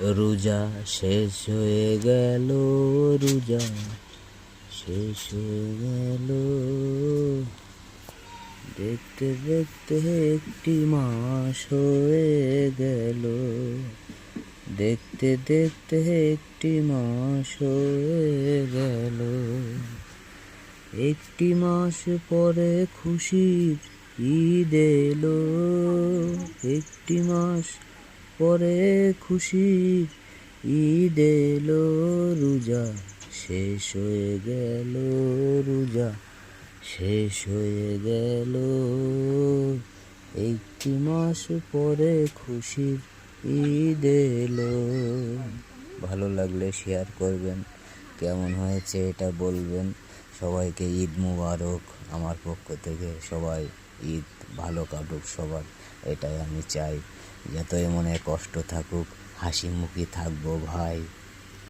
রোজা শেষ হয়ে গেল, রোজা শেষ হয়ে গেল। দেখতে দেখতে একটি মাস হয়ে গেল, দেখতে দেখতে একটি মাস হয়ে গেল। একটি মাস পরে খুশির ঈদ এলো, একটি মাস পরে খুশির ঈদ এলো। রোজা শেষ হয়ে গেল, রোজা শেষ হয়ে গেল। একটি মাস পরে খুশির ঈদ এলো। ভালো লাগলে শেয়ার করবেন, কেমন হয়েছে এটা বলবেন। সবাইকে ঈদ মুবারক আমার পক্ষ থেকে। সবাই ঈদ ভালো কাটুক সবার, এটাই আমি চাই। যতই মনে কষ্ট থাকুক হাসি মুখে থাকবো ভাই।